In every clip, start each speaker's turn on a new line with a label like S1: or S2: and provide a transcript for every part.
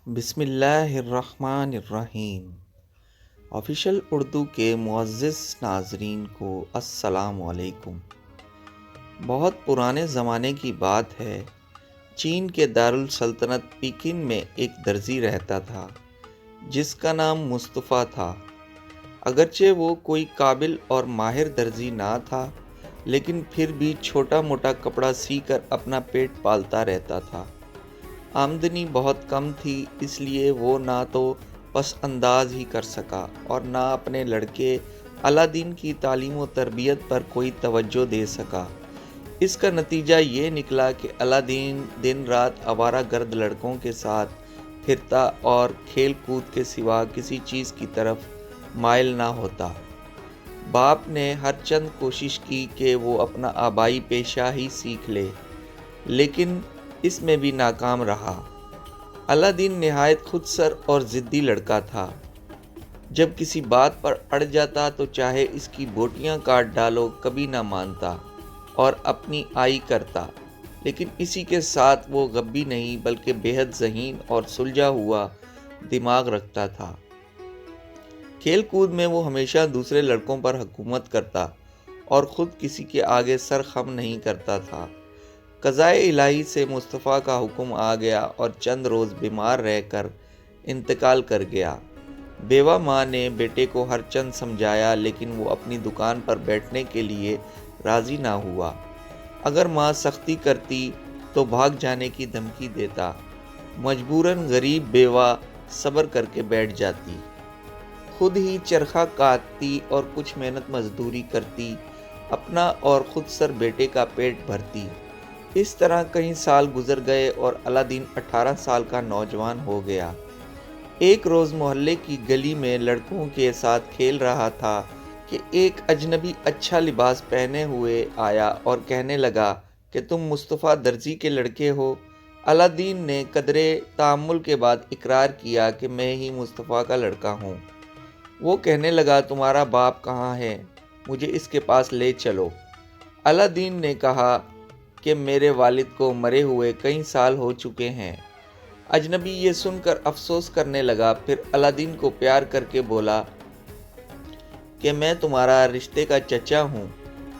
S1: بسم اللہ الرحمن الرحیم۔ آفیشل اردو کے معزز ناظرین کو السلام علیکم۔ بہت پرانے زمانے کی بات ہے، چین کے دارالسلطنت پیکن میں ایک درزی رہتا تھا جس کا نام مصطفیٰ تھا۔ اگرچہ وہ کوئی قابل اور ماہر درزی نہ تھا، لیکن پھر بھی چھوٹا موٹا کپڑا سی کر اپنا پیٹ پالتا رہتا تھا۔ آمدنی بہت کم تھی، اس لیے وہ نہ تو پس انداز ہی کر سکا اور نہ اپنے لڑکے علادین کی تعلیم و تربیت پر کوئی توجہ دے سکا۔ اس کا نتیجہ یہ نکلا کہ علادین دن رات آوارہ گرد لڑکوں کے ساتھ پھرتا اور کھیل کود کے سوا کسی چیز کی طرف مائل نہ ہوتا۔ باپ نے ہر چند کوشش کی کہ وہ اپنا آبائی پیشہ ہی سیکھ لے، لیکن اس میں بھی ناکام رہا۔ علادین نہایت خود سر اور ضدی لڑکا تھا۔ جب کسی بات پر اڑ جاتا تو چاہے اس کی بوٹیاں کاٹ ڈالو کبھی نہ مانتا اور اپنی آئی کرتا، لیکن اسی کے ساتھ وہ غبی نہیں بلکہ بے حد ذہین اور سلجھا ہوا دماغ رکھتا تھا۔ کھیل کود میں وہ ہمیشہ دوسرے لڑکوں پر حکومت کرتا اور خود کسی کے آگے سر خم نہیں کرتا تھا۔ قضائے الہی سے مصطفیٰ کا حکم آ گیا اور چند روز بیمار رہ کر انتقال کر گیا۔ بیوہ ماں نے بیٹے کو ہر چند سمجھایا، لیکن وہ اپنی دکان پر بیٹھنے کے لیے راضی نہ ہوا۔ اگر ماں سختی کرتی تو بھاگ جانے کی دھمکی دیتا۔ مجبوراً غریب بیوہ صبر کر کے بیٹھ جاتی، خود ہی چرخہ کاٹتی اور کچھ محنت مزدوری کرتی، اپنا اور خود سر بیٹے کا پیٹ بھرتی۔ اس طرح کئی سال گزر گئے اور علادین 18 سال کا نوجوان ہو گیا۔ ایک روز محلے کی گلی میں لڑکوں کے ساتھ کھیل رہا تھا کہ ایک اجنبی اچھا لباس پہنے ہوئے آیا اور کہنے لگا کہ تم مصطفیٰ درزی کے لڑکے ہو۔ علادین نے قدرے تأمل کے بعد اقرار کیا کہ میں ہی مصطفیٰ کا لڑکا ہوں۔ وہ کہنے لگا تمہارا باپ کہاں ہے؟ مجھے اس کے پاس لے چلو۔ علادین نے کہا کہ میرے والد کو مرے ہوئے کئی سال ہو چکے ہیں۔ اجنبی یہ سن کر افسوس کرنے لگا، پھر علادین کو پیار کر کے بولا کہ میں تمہارا رشتے کا چچا ہوں۔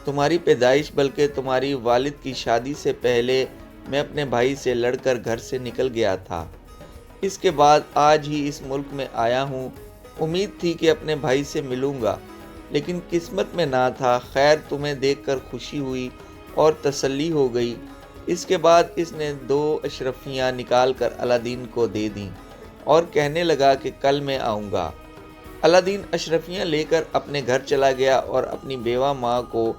S1: تمہاری پیدائش بلکہ تمہاری والد کی شادی سے پہلے میں اپنے بھائی سے لڑ کر گھر سے نکل گیا تھا۔ اس کے بعد آج ہی اس ملک میں آیا ہوں۔ امید تھی کہ اپنے بھائی سے ملوں گا، لیکن قسمت میں نہ تھا۔ خیر، تمہیں دیکھ کر خوشی ہوئی اور تسلی ہو گئی۔ اس کے بعد اس نے 2 اشرفیاں نکال کر علادین کو دے دیں اور کہنے لگا کہ کل میں آؤں گا۔ علادین اشرفیاں لے کر اپنے گھر چلا گیا اور اپنی بیوہ ماں کو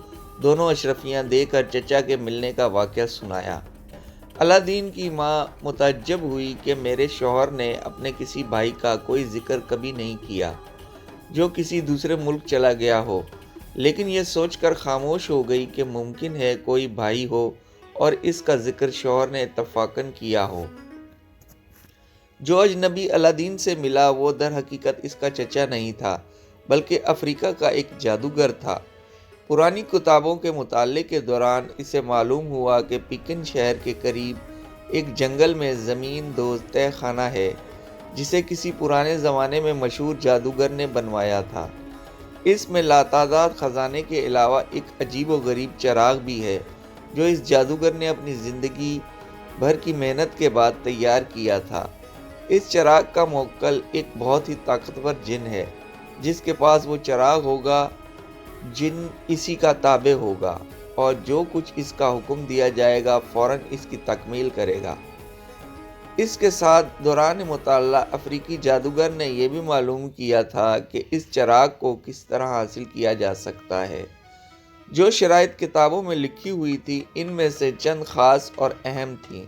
S1: دونوں اشرفیاں دے کر چچا کے ملنے کا واقعہ سنایا۔ علادین کی ماں متعجب ہوئی کہ میرے شوہر نے اپنے کسی بھائی کا کوئی ذکر کبھی نہیں کیا جو کسی دوسرے ملک چلا گیا ہو، لیکن یہ سوچ کر خاموش ہو گئی کہ ممکن ہے کوئی بھائی ہو اور اس کا ذکر شوہر نے اتفاقاً کیا ہو۔ جو اجنبی علادین سے ملا وہ در حقیقت اس کا چچا نہیں تھا، بلکہ افریقہ کا ایک جادوگر تھا۔ پرانی کتابوں کے مطالعے کے دوران اسے معلوم ہوا کہ پیکن شہر کے قریب ایک جنگل میں زمین دوز تہہ خانہ ہے جسے کسی پرانے زمانے میں مشہور جادوگر نے بنوایا تھا۔ اس میں لاتعداد خزانے کے علاوہ ایک عجیب و غریب چراغ بھی ہے جو اس جادوگر نے اپنی زندگی بھر کی محنت کے بعد تیار کیا تھا۔ اس چراغ کا موکل ایک بہت ہی طاقتور جن ہے۔ جس کے پاس وہ چراغ ہوگا، جن اسی کا تابع ہوگا اور جو کچھ اس کا حکم دیا جائے گا فوراً اس کی تکمیل کرے گا۔ اس کے ساتھ دوران مطالعہ افریقی جادوگر نے یہ بھی معلوم کیا تھا کہ اس چراغ کو کس طرح حاصل کیا جا سکتا ہے۔ جو شرائط کتابوں میں لکھی ہوئی تھی ان میں سے چند خاص اور اہم تھیں۔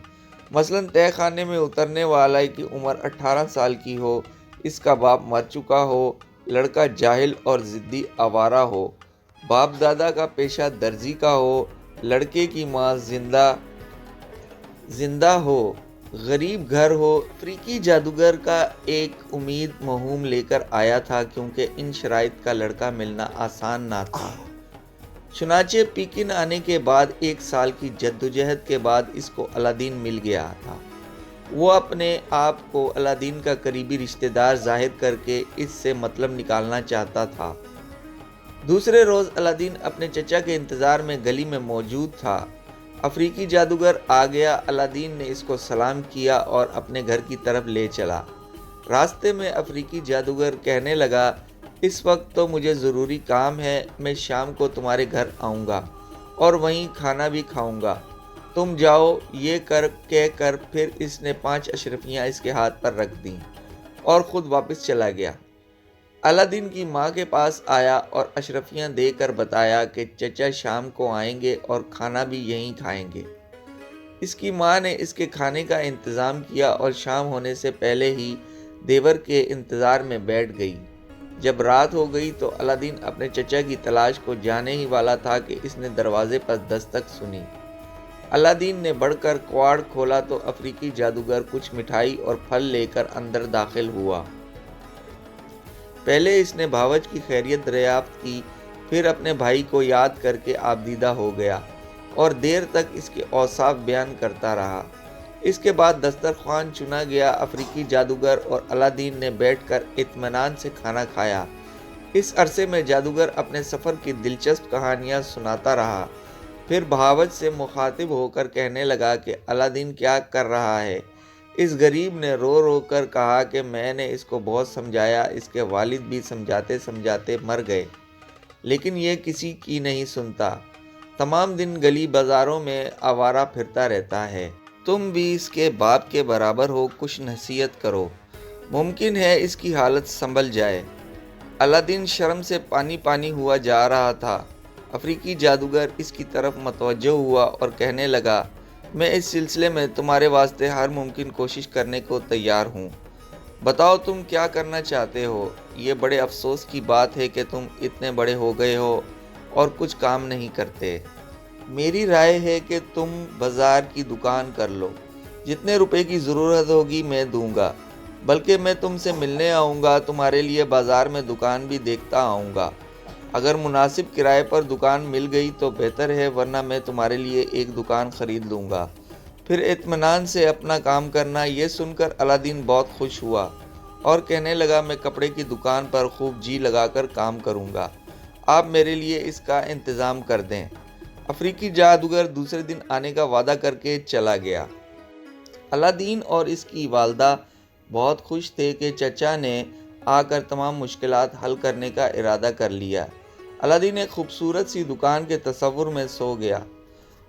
S1: مثلاً تہہ خانے میں اترنے والے کی عمر 18 سال کی ہو، اس کا باپ مر چکا ہو، لڑکا جاہل اور ضدی آوارہ ہو، باپ دادا کا پیشہ درزی کا ہو، لڑکے کی ماں زندہ ہو، غریب گھر ہو۔ افریقی جادوگر کا ایک امید مہم لے کر آیا تھا، کیونکہ ان شرائط کا لڑکا ملنا آسان نہ تھا۔ چنانچہ پیکن آنے کے بعد 1 سال کی جدوجہد کے بعد اس کو علادین مل گیا تھا۔ وہ اپنے آپ کو الادین کا قریبی رشتہ دار ظاہر کر کے اس سے مطلب نکالنا چاہتا تھا۔ دوسرے روز الادین اپنے چچا کے انتظار میں گلی میں موجود تھا۔ افریقی جادوگر آ گیا۔ الادین نے اس کو سلام کیا اور اپنے گھر کی طرف لے چلا۔ راستے میں افریقی جادوگر کہنے لگا، اس وقت تو مجھے ضروری کام ہے، میں شام کو تمہارے گھر آؤں گا اور وہیں کھانا بھی کھاؤں گا، تم جاؤ۔ یہ کہہ کر پھر اس نے 5 اشرفیاں اس کے ہاتھ پر رکھ دیں اور خود واپس چلا گیا۔ الادین کی ماں کے پاس آیا اور اشرفیاں دے کر بتایا کہ چچا شام کو آئیں گے اور کھانا بھی یہیں کھائیں گے۔ اس کی ماں نے اس کے کھانے کا انتظام کیا اور شام ہونے سے پہلے ہی دیور کے انتظار میں بیٹھ گئی۔ جب رات ہو گئی تو الادین اپنے چچا کی تلاش کو جانے ہی والا تھا کہ اس نے دروازے پر دستک سنی۔ الادین نے بڑھ کر کواڑ کھولا تو افریقی جادوگر کچھ مٹھائی اور پھل لے کر اندر داخل ہوا۔ پہلے اس نے بھاوج کی خیریت دریافت کی، پھر اپنے بھائی کو یاد کر کے آبدیدہ ہو گیا اور دیر تک اس کے اوصاف بیان کرتا رہا۔ اس کے بعد دسترخوان چنا گیا۔ افریقی جادوگر اور الادین نے بیٹھ کر اطمینان سے کھانا کھایا۔ اس عرصے میں جادوگر اپنے سفر کی دلچسپ کہانیاں سناتا رہا، پھر بھاوج سے مخاطب ہو کر کہنے لگا کہ الادین کیا کر رہا ہے؟ اس غریب نے رو رو کر کہا کہ میں نے اس کو بہت سمجھایا، اس کے والد بھی سمجھاتے سمجھاتے مر گئے، لیکن یہ کسی کی نہیں سنتا، تمام دن گلی بازاروں میں آوارہ پھرتا رہتا ہے۔ تم بھی اس کے باپ کے برابر ہو، کچھ نصیحت کرو، ممکن ہے اس کی حالت سنبھل جائے۔ الادین شرم سے پانی پانی ہوا جا رہا تھا۔ افریقی جادوگر اس کی طرف متوجہ ہوا اور کہنے لگا، میں اس سلسلے میں تمہارے واسطے ہر ممکن کوشش کرنے کو تیار ہوں، بتاؤ تم کیا کرنا چاہتے ہو؟ یہ بڑے افسوس کی بات ہے کہ تم اتنے بڑے ہو گئے ہو اور کچھ کام نہیں کرتے۔ میری رائے ہے کہ تم بازار کی دکان کر لو، جتنے روپے کی ضرورت ہوگی میں دوں گا، بلکہ میں تم سے ملنے آؤں گا، تمہارے لیے بازار میں دکان بھی دیکھتا آؤں گا۔ اگر مناسب کرائے پر دکان مل گئی تو بہتر ہے، ورنہ میں تمہارے لیے ایک دکان خرید لوں گا، پھر اطمینان سے اپنا کام کرنا۔ یہ سن کر الادین بہت خوش ہوا اور کہنے لگا، میں کپڑے کی دکان پر خوب جی لگا کر کام کروں گا، آپ میرے لیے اس کا انتظام کر دیں۔ افریقی جادوگر دوسرے دن آنے کا وعدہ کر کے چلا گیا۔ الادین اور اس کی والدہ بہت خوش تھے کہ چچا نے آ کر تمام مشکلات حل کرنے کا ارادہ کر لیا۔ الادین ایک خوبصورت سی دکان کے تصور میں سو گیا۔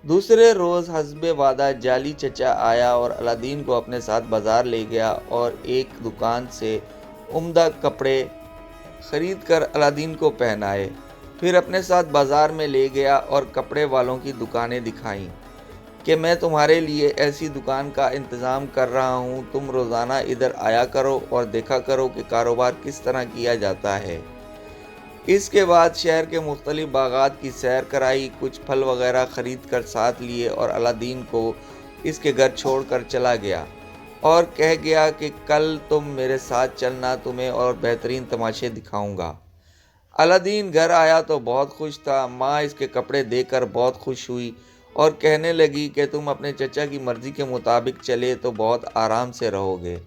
S1: دوسرے روز حسب وعدہ جعلی چچا آیا اور الادین کو اپنے ساتھ بازار لے گیا اور ایک دکان سے عمدہ کپڑے خرید کر الادین کو پہنائے، پھر اپنے ساتھ بازار میں لے گیا اور کپڑے والوں کی دکانیں دکھائیں کہ میں تمہارے لیے ایسی دکان کا انتظام کر رہا ہوں، تم روزانہ ادھر آیا کرو اور دیکھا کرو کہ کاروبار کس طرح کیا جاتا ہے۔ اس کے بعد شہر کے مختلف باغات کی سیر کرائی، کچھ پھل وغیرہ خرید کر ساتھ لیے اور الادین کو اس کے گھر چھوڑ کر چلا گیا اور کہہ گیا کہ کل تم میرے ساتھ چلنا، تمہیں اور بہترین تماشے دکھاؤں گا۔ الادین گھر آیا تو بہت خوش تھا۔ ماں اس کے کپڑے دیکھ کر بہت خوش ہوئی اور کہنے لگی کہ تم اپنے چچا کی مرضی کے مطابق چلے تو بہت آرام سے رہو گے۔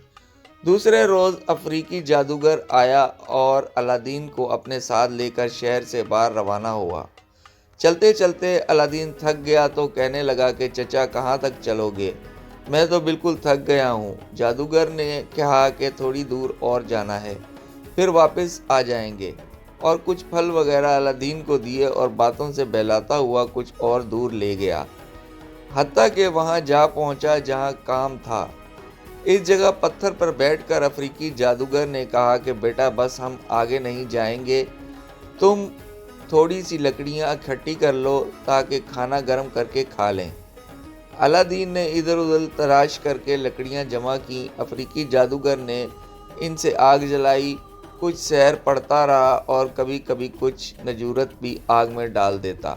S1: دوسرے روز افریقی جادوگر آیا اور الادین کو اپنے ساتھ لے کر شہر سے باہر روانہ ہوا۔ چلتے چلتے الادین تھک گیا تو کہنے لگا کہ چچا کہاں تک چلو گے؟ میں تو بالکل تھک گیا ہوں۔ جادوگر نے کہا کہ تھوڑی دور اور جانا ہے، پھر واپس آ جائیں گے، اور کچھ پھل وغیرہ الادین کو دیے اور باتوں سے بہلاتا ہوا کچھ اور دور لے گیا، حتیٰ کہ وہاں جا پہنچا جہاں کام تھا۔ اس جگہ پتھر پر بیٹھ کر افریقی جادوگر نے کہا کہ بیٹا بس ہم آگے نہیں جائیں گے، تم تھوڑی سی لکڑیاں اکٹھی کر لو تاکہ کھانا گرم کر کے کھا لیں۔ الادین نے ادھر ادھر تلاش کر کے لکڑیاں جمع کی۔ افریقی جادوگر نے ان سے آگ جلائی، کچھ سحر پڑھتا رہا اور کبھی کبھی کچھ نجورت بھی آگ میں ڈال دیتا۔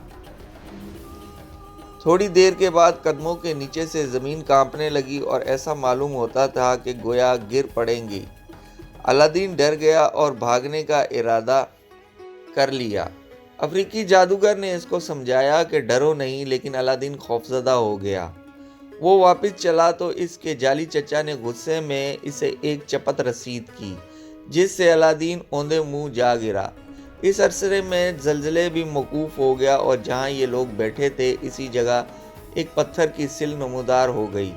S1: تھوڑی دیر کے بعد قدموں کے نیچے سے زمین کانپنے لگی اور ایسا معلوم ہوتا تھا کہ گویا گر پڑیں گی۔ الادین ڈر گیا اور بھاگنے کا ارادہ کر لیا۔ افریقی جادوگر نے اس کو سمجھایا کہ ڈرو نہیں، لیکن الادین خوفزدہ ہو گیا۔ وہ واپس چلا تو اس کے جعلی چچا نے غصے میں اسے ایک چپت رسید کی، جس سے الادین اوندے منہ جا گرا۔ اس عرصے میں زلزلے بھی موقوف ہو گیا اور جہاں یہ لوگ بیٹھے تھے اسی جگہ ایک پتھر کی سل نمودار ہو گئی۔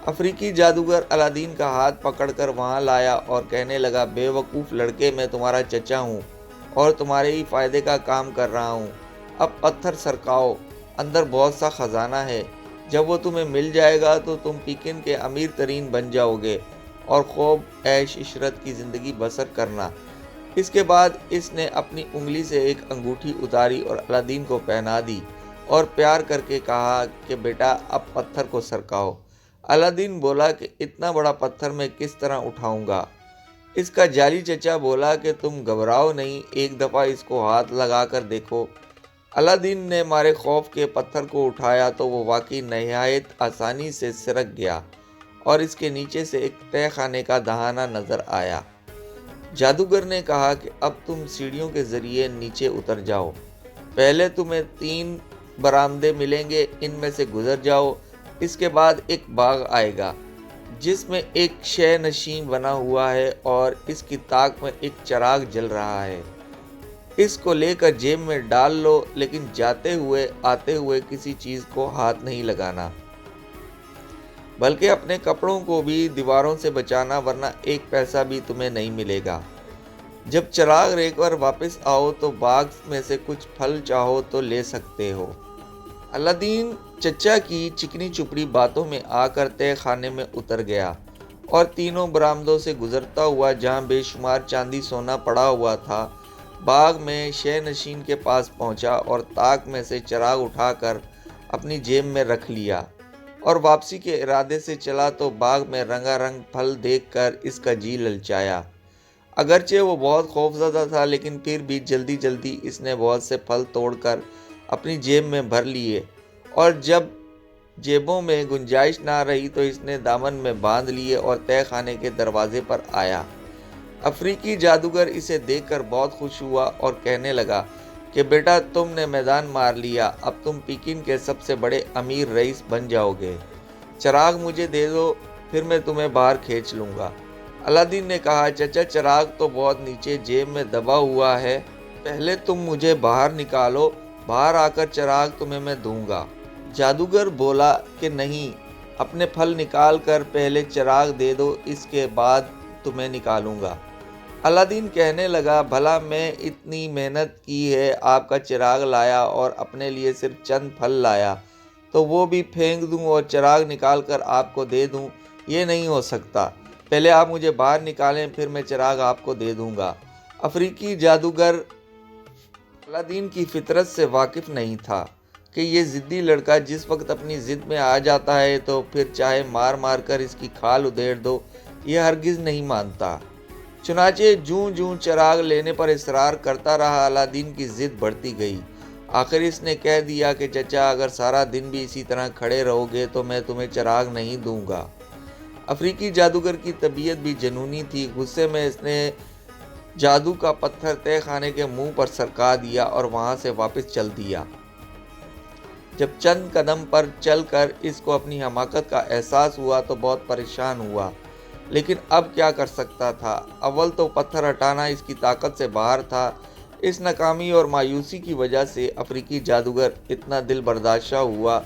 S1: افریقی جادوگر الادین کا ہاتھ پکڑ کر وہاں لایا اور کہنے لگا، بے وقوف لڑکے، میں تمہارا چچا ہوں اور تمہارے ہی فائدے کا کام کر رہا ہوں۔ اب پتھر سرکاؤ، اندر بہت سا خزانہ ہے، جب وہ تمہیں مل جائے گا تو تم پیکن کے امیر ترین بن جاؤ گے اور خوب عیش عشرت کی زندگی بسر کرنا۔ اس کے بعد اس نے اپنی انگلی سے ایک انگوٹھی اتاری اور الادین کو پہنا دی اور پیار کر کے کہا کہ بیٹا اب پتھر کو سرکاؤ۔ الادین بولا کہ اتنا بڑا پتھر میں کس طرح اٹھاؤں گا؟ اس کا جعلی چچا بولا کہ تم گھبراؤ نہیں، ایک دفعہ اس کو ہاتھ لگا کر دیکھو۔ الادین نے مارے خوف کے پتھر کو اٹھایا تو وہ واقعی نہایت آسانی سے سرک گیا اور اس کے نیچے سے ایک تہہ خانے کا دہانہ نظر آیا۔ جادوگر نے کہا کہ اب تم سیڑھیوں کے ذریعے نیچے اتر جاؤ، پہلے تمہیں 3 برآمدے ملیں گے، ان میں سے گزر جاؤ۔ اس کے بعد ایک باغ آئے گا جس میں ایک شے نشین بنا ہوا ہے اور اس کی طاق میں ایک چراغ جل رہا ہے۔ اس کو لے کر جیب میں ڈال لو، لیکن جاتے ہوئے آتے ہوئے کسی چیز کو ہاتھ نہیں لگانا، بلکہ اپنے کپڑوں کو بھی دیواروں سے بچانا، ورنہ ایک پیسہ بھی تمہیں نہیں ملے گا۔ جب چراغ لے کر واپس آؤ تو باغ میں سے کچھ پھل چاہو تو لے سکتے ہو۔ الادین چچا کی چکنی چپڑی باتوں میں آ کر تہہ خانے میں اتر گیا اور 3 برآمدوں سے گزرتا ہوا جہاں بے شمار چاندی سونا پڑا ہوا تھا، باغ میں شے نشین کے پاس پہنچا اور طاق میں سے چراغ اٹھا کر اپنی جیب میں رکھ لیا اور واپسی کے ارادے سے چلا تو باغ میں رنگا رنگ پھل دیکھ کر اس کا جی للچایا۔ اگرچہ وہ بہت خوفزدہ تھا، لیکن پھر بھی جلدی جلدی اس نے بہت سے پھل توڑ کر اپنی جیب میں بھر لیے اور جب جیبوں میں گنجائش نہ رہی تو اس نے دامن میں باندھ لیے اور تہہ خانے کے دروازے پر آیا۔ افریقی جادوگر اسے دیکھ کر بہت خوش ہوا اور کہنے لگا کہ بیٹا تم نے میدان مار لیا، اب تم پیکن کے سب سے بڑے امیر رئیس بن جاؤ گے۔ چراغ مجھے دے دو، پھر میں تمہیں باہر کھینچ لوں گا۔ الادین نے کہا، چچا چراغ تو بہت نیچے جیب میں دبا ہوا ہے، پہلے تم مجھے باہر نکالو، باہر آ کر چراغ تمہیں میں دوں گا۔ جادوگر بولا کہ نہیں، اپنے پھل نکال کر پہلے چراغ دے دو، اس کے بعد تمہیں نکالوں گا۔ الادین کہنے لگا، بھلا میں اتنی محنت کی ہے، آپ کا چراغ لایا اور اپنے لیے صرف چند پھل لایا تو وہ بھی پھینک دوں اور چراغ نکال کر آپ کو دے دوں؟ یہ نہیں ہو سکتا، پہلے آپ مجھے باہر نکالیں، پھر میں چراغ آپ کو دے دوں گا۔ افریقی جادوگر الادین کی فطرت سے واقف نہیں تھا کہ یہ ضدی لڑکا جس وقت اپنی ضد میں آ جاتا ہے تو پھر چاہے مار مار کر اس کی کھال ادھیڑ دو، یہ ہرگز نہیں مانتا۔ چنانچہ جوں جوں چراغ لینے پر اصرار کرتا رہا، الادین کی ضد بڑھتی گئی۔ آخر اس نے کہہ دیا کہ چچا اگر سارا دن بھی اسی طرح کھڑے رہو گے تو میں تمہیں چراغ نہیں دوں گا۔ افریقی جادوگر کی طبیعت بھی جنونی تھی، غصے میں اس نے جادو کا پتھر تہہ خانے کے منہ پر سرکا دیا اور وہاں سے واپس چل دیا۔ جب چند قدم پر چل کر اس کو اپنی حماقت کا احساس ہوا تو بہت پریشان ہوا، لیکن اب کیا کر سکتا تھا؟ اول تو پتھر ہٹانا اس کی طاقت سے باہر تھا۔ اس ناکامی اور مایوسی کی وجہ سے افریقی جادوگر اتنا دل برداشتہ ہوا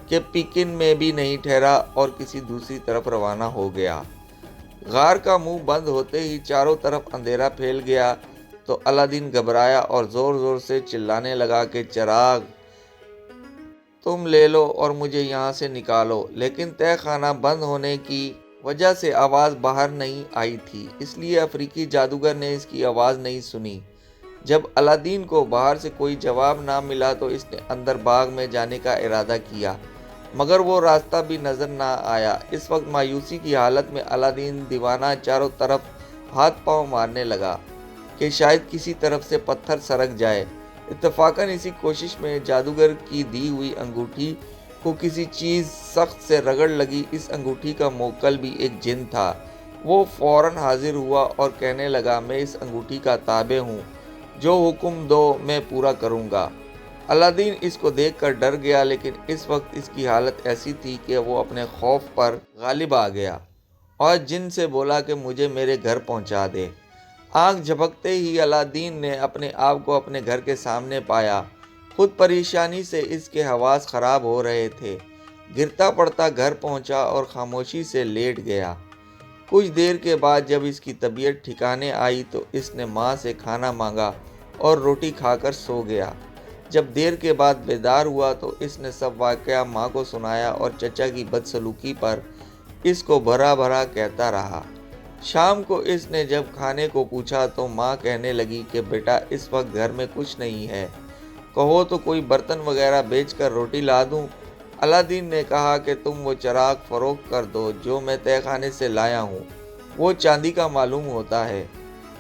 S1: کہ پیکن میں بھی نہیں ٹھہرا اور کسی دوسری طرف روانہ ہو گیا۔ غار کا منہ بند ہوتے ہی چاروں طرف اندھیرا پھیل گیا تو الادین گھبرایا اور زور زور سے چلانے لگا کہ چراغ تم لے لو اور مجھے یہاں سے نکالو، لیکن تہہ خانہ بند ہونے کی وجہ سے آواز باہر نہیں آئی تھی، اس لیے افریقی جادوگر نے اس کی آواز نہیں سنی۔ جب الادین کو باہر سے کوئی جواب نہ ملا تو اس نے اندر باغ میں جانے کا ارادہ کیا، مگر وہ راستہ بھی نظر نہ آیا۔ اس وقت مایوسی کی حالت میں الادین دیوانہ چاروں طرف ہاتھ پاؤں مارنے لگا کہ شاید کسی طرف سے پتھر سرک جائے۔ اتفاقاً اسی کوشش میں جادوگر کی دی ہوئی انگوٹھی کو کسی چیز سخت سے رگڑ لگی۔ اس انگوٹھی کا موکل بھی ایک جن تھا۔ وہ فوراً حاضر ہوا اور کہنے لگا، میں اس انگوٹھی کا تابع ہوں، جو حکم دو میں پورا کروں گا۔ الادین اس کو دیکھ کر ڈر گیا، لیکن اس وقت اس کی حالت ایسی تھی کہ وہ اپنے خوف پر غالب آ گیا اور جن سے بولا کہ مجھے میرے گھر پہنچا دے۔ آنکھ جھپکتے ہی الادین نے اپنے آپ کو اپنے گھر کے سامنے پایا۔ خود پریشانی سے اس کے حواس خراب ہو رہے تھے۔ گرتا پڑتا گھر پہنچا اور خاموشی سے لیٹ گیا۔ کچھ دیر کے بعد جب اس کی طبیعت ٹھکانے آئی تو اس نے ماں سے کھانا مانگا اور روٹی کھا کر سو گیا۔ جب دیر کے بعد بیدار ہوا تو اس نے سب واقعہ ماں کو سنایا اور چچا کی بدسلوکی پر اس کو بھرا بھرا کہتا رہا۔ شام کو اس نے جب کھانے کو پوچھا تو ماں کہنے لگی کہ بیٹا اس وقت گھر میں کچھ نہیں ہے، کہو تو کوئی برتن وغیرہ بیچ کر روٹی لا دوں۔ الادین نے کہا کہ تم وہ چراغ فروخت کر دو جو میں تہہ خانے سے لایا ہوں، وہ چاندی کا معلوم ہوتا ہے۔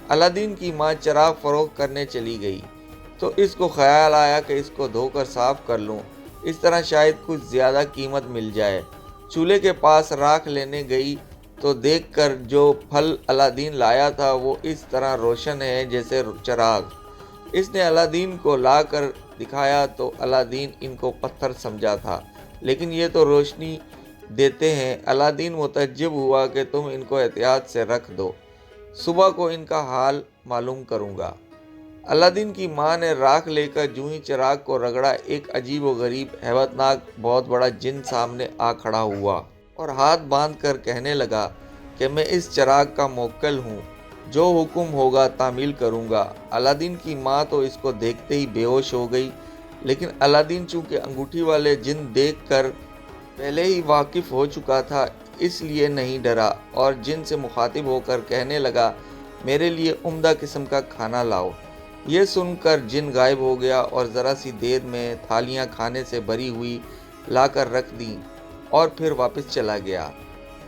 S1: الادین کی ماں چراغ فروخت کرنے چلی گئی تو اس کو خیال آیا کہ اس کو دھو کر صاف کر لوں، اس طرح شاید کچھ زیادہ قیمت مل جائے۔ چولہے کے پاس راکھ لینے گئی تو دیکھ کر جو پھل الادین لایا تھا وہ اس طرح روشن ہے جیسے چراغ۔ اس نے الادین کو لا کر دکھایا تو الادین ان کو پتھر سمجھا تھا، لیکن یہ تو روشنی دیتے ہیں۔ الادین متعجب ہوا کہ تم ان کو احتیاط سے رکھ دو، صبح کو ان کا حال معلوم کروں گا۔ الادین کی ماں نے راکھ لے کر جوں ہی چراغ کو رگڑا، ایک عجیب و غریب ہیبت ناک بہت بڑا جن سامنے آ کھڑا ہوا اور ہاتھ باندھ کر کہنے لگا کہ میں اس چراغ کا موکل ہوں، جو حکم ہوگا تعمیل کروں گا۔ الادین کی ماں تو اس کو دیکھتے ہی بے ہوش ہو گئی، لیکن الادین چونکہ انگوٹھی والے جن دیکھ کر پہلے ہی واقف ہو چکا تھا اس لیے نہیں ڈرا اور جن سے مخاطب ہو کر کہنے لگا میرے لیے عمدہ قسم کا کھانا لاؤ۔ یہ سن کر جن غائب ہو گیا اور ذرا سی دیر میں تھالیاں کھانے سے بھری ہوئی لا کر رکھ دیں اور پھر واپس چلا گیا۔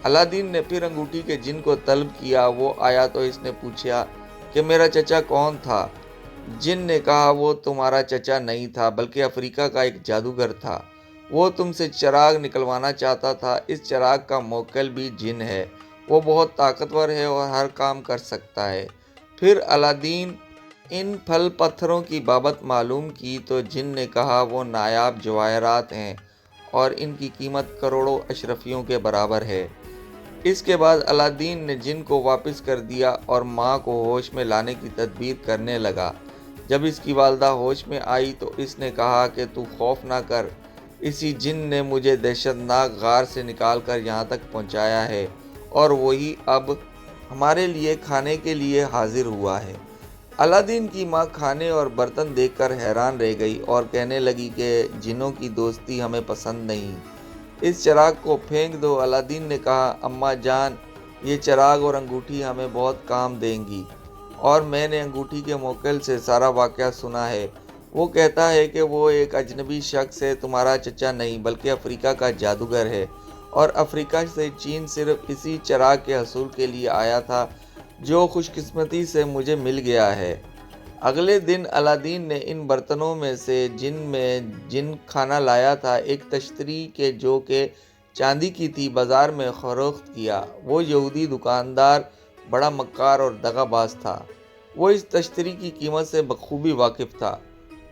S1: الادین نے پھر انگوٹھی کے جن کو طلب کیا، وہ آیا تو اس نے پوچھا کہ میرا چچا کون تھا؟ جن نے کہا وہ تمہارا چچا نہیں تھا بلکہ افریقہ کا ایک جادوگر تھا، وہ تم سے چراغ نکلوانا چاہتا تھا۔ اس چراغ کا موکل بھی جن ہے، وہ بہت طاقتور ہے اور ہر کام کر سکتا ہے۔ پھر الادین ان پھل پتھروں کی بابت معلوم کی تو جن نے کہا وہ نایاب جواہرات ہیں اور ان کی قیمت کروڑوں اشرفیوں کے برابر ہے۔ اس کے بعد الادین نے جن کو واپس کر دیا اور ماں کو ہوش میں لانے کی تدبیر کرنے لگا۔ جب اس کی والدہ ہوش میں آئی تو اس نے کہا کہ تو خوف نہ کر، اسی جن نے مجھے دہشت ناک غار سے نکال کر یہاں تک پہنچایا ہے اور وہی اب ہمارے لیے کھانے کے لیے حاضر ہوا ہے۔ الادین کی ماں کھانے اور برتن دیکھ کر حیران رہ گئی اور کہنے لگی کہ جنوں کی دوستی ہمیں پسند نہیں، اس چراغ کو پھینک دو۔ الادین نے کہا اماں جان، یہ چراغ اور انگوٹھی ہمیں بہت کام دیں گی اور میں نے انگوٹھی کے موکل سے سارا واقعہ سنا ہے، وہ کہتا ہے کہ وہ ایک اجنبی شخص ہے، تمہارا چچا نہیں بلکہ افریقہ کا جادوگر ہے اور افریقہ سے چین صرف اسی چراغ کے حصول کے لیے آیا تھا جو خوش قسمتی سے مجھے مل گیا ہے۔ اگلے دن الادین نے ان برتنوں میں سے جن کھانا لایا تھا ایک تشتری کے جو کہ چاندی کی تھی بازار میں فروخت کیا۔ وہ یہودی دکاندار بڑا مکار اور دغا باز تھا، وہ اس تشتری کی قیمت سے بخوبی واقف تھا۔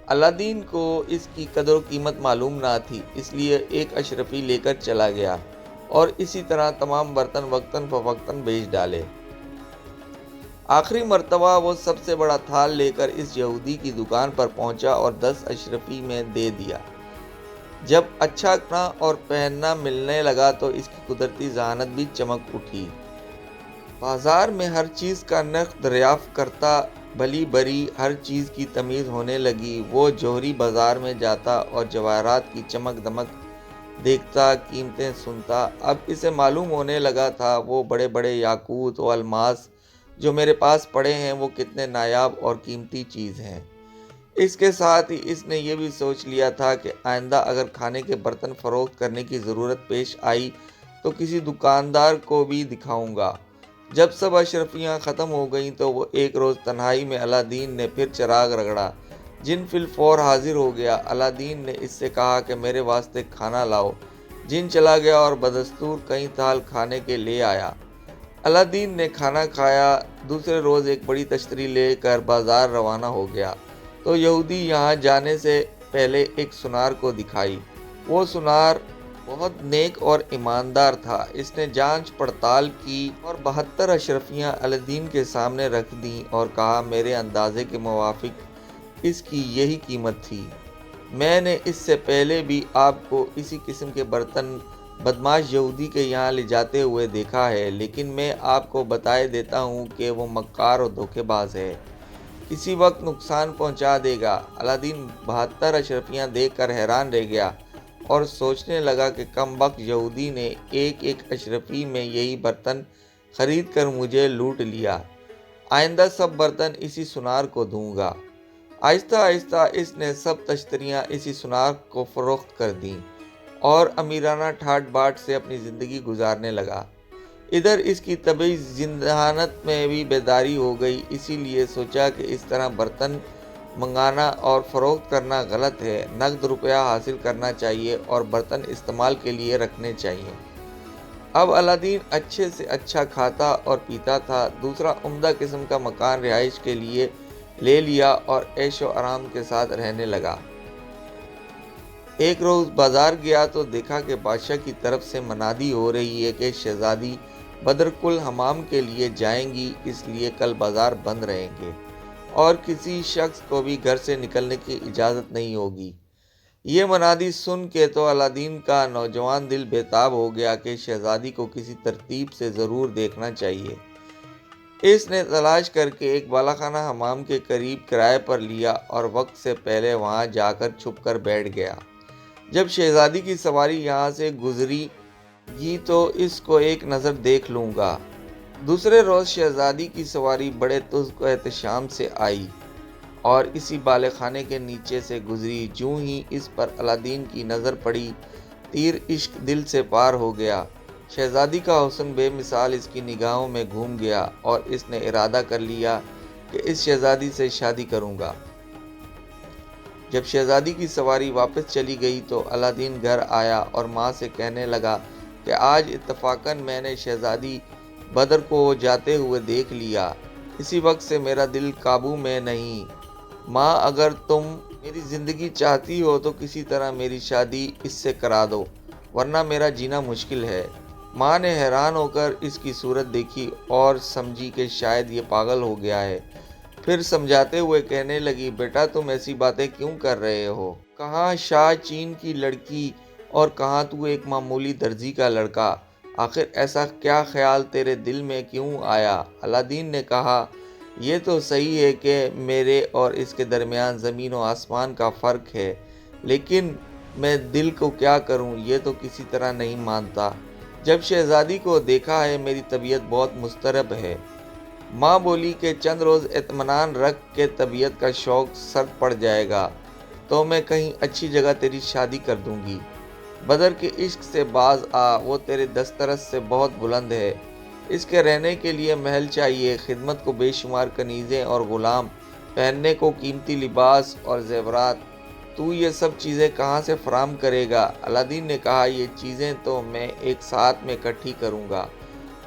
S1: الادین کو اس کی قدر و قیمت معلوم نہ تھی، اس لیے ایک اشرفی لے کر چلا گیا اور اسی طرح تمام برتن وقتاً فوقتاً بیچ ڈالے۔ آخری مرتبہ وہ سب سے بڑا تھال لے کر اس یہودی کی دکان پر پہنچا اور 10 اشرفی میں دے دیا۔ جب اچھا کھانا اور پہننا ملنے لگا تو اس کی قدرتی ذہانت بھی چمک اٹھی۔ بازار میں ہر چیز کا نرخ دریافت کرتا، بھلی بری ہر چیز کی تمیز ہونے لگی۔ وہ جوہری بازار میں جاتا اور جواہرات کی چمک دمک دیکھتا، قیمتیں سنتا۔ اب اسے معلوم ہونے لگا تھا وہ بڑے بڑے یاقوت و الماس جو میرے پاس پڑے ہیں وہ کتنے نایاب اور قیمتی چیز ہیں۔ اس کے ساتھ ہی اس نے یہ بھی سوچ لیا تھا کہ آئندہ اگر کھانے کے برتن فروخت کرنے کی ضرورت پیش آئی تو کسی دکاندار کو بھی دکھاؤں گا۔ جب سب اشرفیاں ختم ہو گئیں تو وہ ایک روز تنہائی میں الادین نے پھر چراغ رگڑا۔ جن فی الفور حاضر ہو گیا۔ الادین نے اس سے کہا کہ میرے واسطے کھانا لاؤ۔ جن چلا گیا اور بدستور کئی تھال کھانے کے لے آیا۔ الادین نے کھانا کھایا۔ دوسرے روز ایک بڑی تشتری لے کر بازار روانہ ہو گیا تو یہودی یہاں جانے سے پہلے ایک سنار کو دکھائی۔ وہ سنار بہت نیک اور ایماندار تھا۔ اس نے جانچ پڑتال کی اور 72 اشرفیاں علاءالدین کے سامنے رکھ دیں اور کہا میرے اندازے کے موافق اس کی یہی قیمت تھی۔ میں نے اس سے پہلے بھی آپ کو اسی قسم کے برتن بدماش یہودی کے یہاں لے جاتے ہوئے دیکھا ہے، لیکن میں آپ کو بتائے دیتا ہوں کہ وہ مکار اور دھوکے باز ہے، کسی وقت نقصان پہنچا دے گا۔ علاءالدین 72 اشرفیاں دیکھ کر حیران رہ گیا اور سوچنے لگا کہ کم بخت یہودی نے ایک ایک اشرفی میں یہی برتن خرید کر مجھے لوٹ لیا۔ آئندہ سب برتن اسی سنار کو دوں گا۔ آہستہ آہستہ اس نے سب تشتریاں اسی سنار کو فروخت کر دیں اور امیرانہ ٹھاٹ باٹ سے اپنی زندگی گزارنے لگا۔ ادھر اس کی طبعی ذہانت میں بھی بیداری ہو گئی، اسی لیے سوچا کہ اس طرح برتن منگانا اور فروخت کرنا غلط ہے، نقد روپیہ حاصل کرنا چاہیے اور برتن استعمال کے لیے رکھنے چاہیے۔ اب علاءالدین اچھے سے اچھا کھاتا اور پیتا تھا۔ دوسرا عمدہ قسم کا مکان رہائش کے لیے لے لیا اور عیش و آرام کے ساتھ رہنے لگا۔ ایک روز بازار گیا تو دیکھا کہ بادشاہ کی طرف سے منادی ہو رہی ہے کہ شہزادی بدرکل حمام کے لیے جائیں گی، اس لیے کل بازار بند رہیں گے اور کسی شخص کو بھی گھر سے نکلنے کی اجازت نہیں ہوگی۔ یہ منادی سن کے تو علاءالدین کا نوجوان دل بےتاب ہو گیا کہ شہزادی کو کسی ترتیب سے ضرور دیکھنا چاہیے۔ اس نے تلاش کر کے ایک بالا خانہ حمام کے قریب کرائے پر لیا اور وقت سے پہلے وہاں جا کر چھپ کر بیٹھ گیا۔ جب شہزادی کی سواری یہاں سے گزری گی تو اس کو ایک نظر دیکھ لوں گا۔ دوسرے روز شہزادی کی سواری بڑے تزک و احتشام سے آئی اور اسی بالے خانے کے نیچے سے گزری۔ جوں ہی اس پر علاءالدین کی نظر پڑی، تیر عشق دل سے پار ہو گیا۔ شہزادی کا حسن بے مثال اس کی نگاہوں میں گھوم گیا اور اس نے ارادہ کر لیا کہ اس شہزادی سے شادی کروں گا۔ جب شہزادی کی سواری واپس چلی گئی تو علاءالدین گھر آیا اور ماں سے کہنے لگا کہ آج اتفاقاً میں نے شہزادی بدر کو جاتے ہوئے دیکھ لیا، اسی وقت سے میرا دل قابو میں نہیں۔ ماں، اگر تم میری زندگی چاہتی ہو تو کسی طرح میری شادی اس سے کرا دو، ورنہ میرا جینا مشکل ہے۔ ماں نے حیران ہو کر اس کی صورت دیکھی اور سمجھی کہ شاید یہ پاگل ہو گیا ہے۔ پھر سمجھاتے ہوئے کہنے لگی، بیٹا تم ایسی باتیں کیوں کر رہے ہو؟ کہاں شاہ چین کی لڑکی اور کہاں تو ایک معمولی درزی کا لڑکا؟ آخر ایسا کیا خیال تیرے دل میں کیوں آیا؟ علاءالدین نے کہا، یہ تو صحیح ہے کہ میرے اور اس کے درمیان زمین و آسمان کا فرق ہے، لیکن میں دل کو کیا کروں، یہ تو کسی طرح نہیں مانتا۔ جب شہزادی کو دیکھا ہے میری طبیعت بہت مضطرب ہے۔ ماں بولی کہ چند روز اطمینان رکھ کے طبیعت کا شوق سرد پڑ جائے گا تو میں کہیں اچھی جگہ تیری شادی کر دوں گی۔ بدر کے عشق سے باز آ، وہ تیرے دسترس سے بہت بلند ہے۔ اس کے رہنے کے لیے محل چاہیے، خدمت کو بے شمار کنیزیں اور غلام، پہننے کو قیمتی لباس اور زیورات۔ تو یہ سب چیزیں کہاں سے فراہم کرے گا؟ علاءالدین نے کہا، یہ چیزیں تو میں ایک ساتھ میں اکٹھی کروں گا۔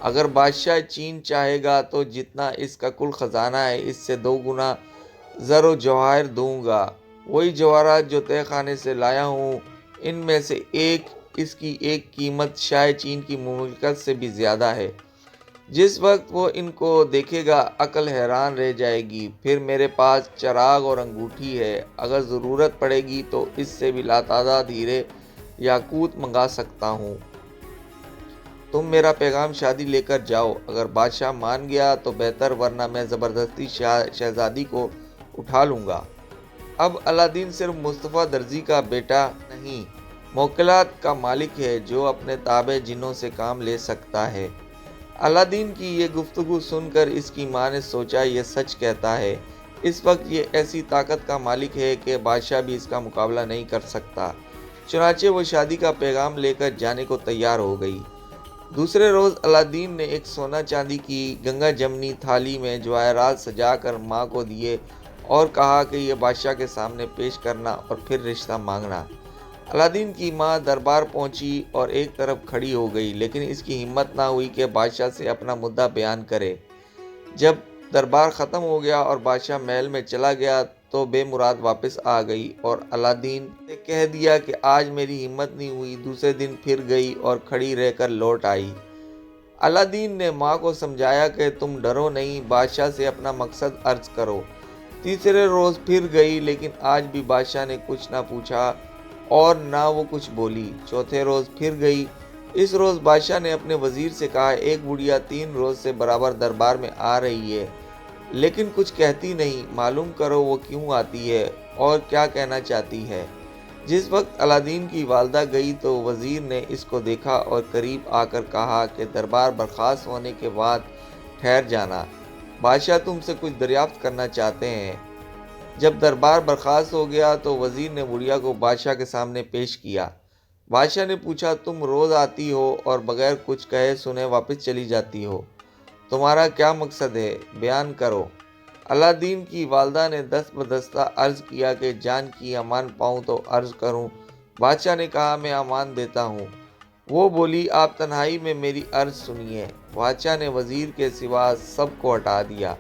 S1: اگر بادشاہ چین چاہے گا تو جتنا اس کا کل خزانہ ہے اس سے 2 گنا زر و جواہر دوں گا۔ وہی جواہرات جو تہہ خانے سے لایا ہوں، ان میں سے اس کی ایک قیمت شاہ چین کی مملکت سے بھی زیادہ ہے۔ جس وقت وہ ان کو دیکھے گا عقل حیران رہ جائے گی۔ پھر میرے پاس چراغ اور انگوٹھی ہے، اگر ضرورت پڑے گی تو اس سے بھی لاتعداد ہیرے یاقوت منگا سکتا ہوں۔ تم میرا پیغام شادی لے کر جاؤ، اگر بادشاہ مان گیا تو بہتر، ورنہ میں زبردستی شہزادی کو اٹھا لوں گا۔ اب علاءالدین صرف مصطفیٰ درزی کا بیٹا نہیں، موکلات کا مالک ہے جو اپنے تابع جنوں سے کام لے سکتا ہے۔ علاءالدین کی یہ گفتگو سن کر اس کی ماں نے سوچا، یہ سچ کہتا ہے، اس وقت یہ ایسی طاقت کا مالک ہے کہ بادشاہ بھی اس کا مقابلہ نہیں کر سکتا۔ چنانچہ وہ شادی کا پیغام لے کر جانے کو تیار ہو گئی۔ دوسرے روز علاءالدین نے ایک سونا چاندی کی گنگا جمنی تھالی میں جواہرات سجا کر ماں کو دیے اور کہا کہ یہ بادشاہ کے سامنے پیش کرنا اور پھر رشتہ مانگنا۔ علاءالدین کی ماں دربار پہنچی اور ایک طرف کھڑی ہو گئی، لیکن اس کی ہمت نہ ہوئی کہ بادشاہ سے اپنا مدعا بیان کرے۔ جب دربار ختم ہو گیا اور بادشاہ محل میں چلا گیا تو بے مراد واپس آ گئی اور الادین نے کہہ دیا کہ آج میری ہمت نہیں ہوئی۔ دوسرے دن پھر گئی اور کھڑی رہ کر لوٹ آئی۔ الادین نے ماں کو سمجھایا کہ تم ڈرو نہیں، بادشاہ سے اپنا مقصد عرض کرو۔ تیسرے روز پھر گئی، لیکن آج بھی بادشاہ نے کچھ نہ پوچھا اور نہ وہ کچھ بولی۔ چوتھے روز پھر گئی۔ اس روز بادشاہ نے اپنے وزیر سے کہا، ایک بڑھیا 3 روز سے برابر دربار میں آ رہی ہے، لیکن کچھ کہتی نہیں، معلوم کرو وہ کیوں آتی ہے اور کیا کہنا چاہتی ہے۔ جس وقت الادین کی والدہ گئی تو وزیر نے اس کو دیکھا اور قریب آ کر کہا کہ دربار برخاست ہونے کے بعد ٹھہر جانا، بادشاہ تم سے کچھ دریافت کرنا چاہتے ہیں۔ جب دربار برخاست ہو گیا تو وزیر نے بڑھیا کو بادشاہ کے سامنے پیش کیا۔ بادشاہ نے پوچھا، تم روز آتی ہو اور بغیر کچھ کہے سنے واپس چلی جاتی ہو، تمہارا کیا مقصد ہے؟ بیان کرو۔ الادین کی والدہ نے دست بدستہ عرض کیا کہ جان کی امان پاؤں تو عرض کروں۔ بادشاہ نے کہا، میں امان دیتا ہوں۔ وہ بولی، آپ تنہائی میں میری عرض سنیے۔ بادشاہ نے وزیر کے سوا سب کو ہٹا دیا۔